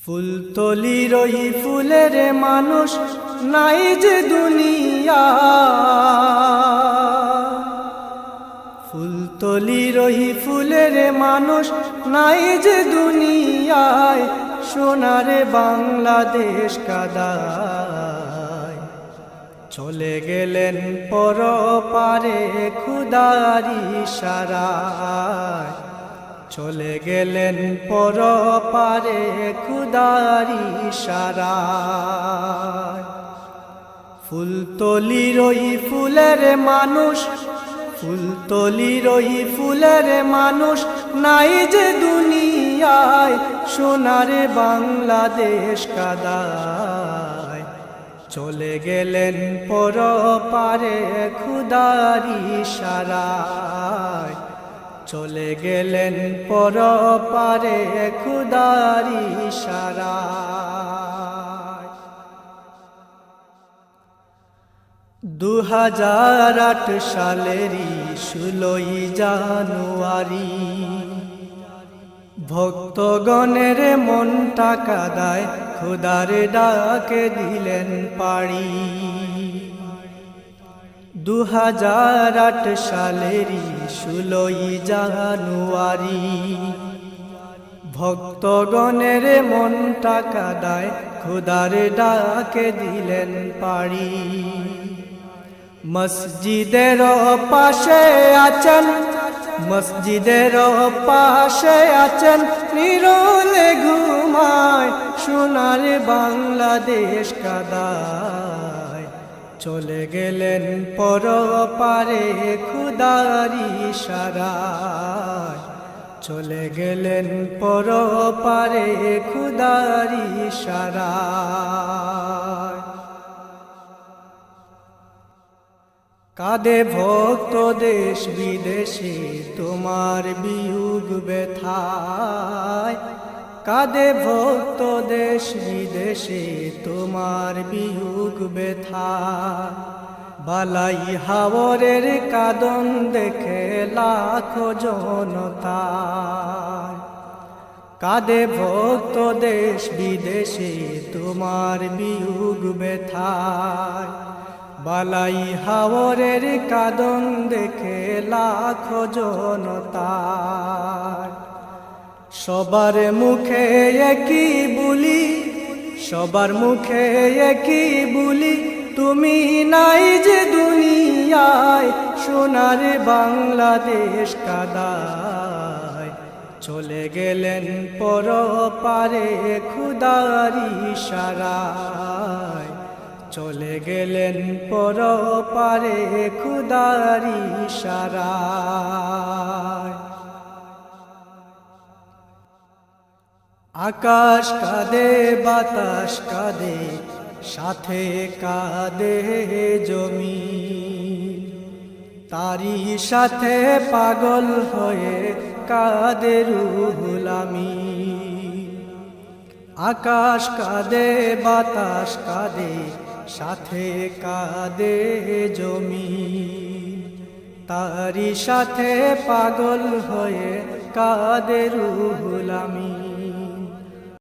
ফুলতলির ওই ফুলের মানুষ নাই যে দুনিয়া, ফুলতলির ওই ফুলের মানুষ নাই যে দুনিয়ায়, সোনার বাংলাদেশ কাদায় চলে গেলেন পরপারে খুদার ইশারায়, চলে গেলেন পরপারে খুদার ইশারায়। ফুলতলির ওই ফুলের মানুষ, ফুলতলির ওই ফুলের মানুষ নাই যে দুনিয়ায়, সোনার বাংলাদেশ কাদায় চলে গেলেন পরপারে খুদার ইশারায়, চলে গেলেন পরপারে খুদার ইশারায়। 2008 সালেরই 16 জানুয়ারি ভক্তগণের মনটা কাদায় খুদার ডাকে দিলেন পাড়ি। 2008 সালেরই 16 জানুয়ারি ভক্তগণের মনটা কাদায় খুদার ডাকে দিলেন পাড়ি। মসজিদের পাশে আছেন, মসজিদের পাশে আছেন নিরলে ঘুমায়, সোনার বাংলাদেশ কাদায় চলে গেলেন পরপারে খুদার ইশারায়, চলে গেলেন পরপারে খুদার ইশারায়। কাঁদে ভক্ত দেশ বিদেশে তোমার বিয়োগ ব্যথায়, কাঁদে ভক্ত দেশ বিদেশে তোমার বিয়োগ ব্যথায়। বালাই হাওরের কাঁদন দেখে লাখো জনতা, কাঁদে ভক্ত দেশ বিদেশে তোমার বিয়োগ ব্যথায়। বালাই হাওরের কাঁদন দেখে লাখো জনতা, সবার মুখে একই বুলি, সবার মুখে একই বুলি, তুমি নাই যে দুনিয়ায়, সোনার বাংলাদেশ কাদায় চলে গেলেন পরপারে খুদার ইশারায়, চলে গেলেন পরপারে খুদার ইশারায়। আকাশ কাঁদে বাতাস কাঁদে সাথে কাঁদে জমিন, তারই সাথে পাগল হয়ে কাঁদে রুহুল আমিন। আকাশ কাঁদে বাতাস কাঁদে সাথে কাঁদে জমিন, তারই সাথে পাগল হয়ে কাঁদে রুহুল আমিন।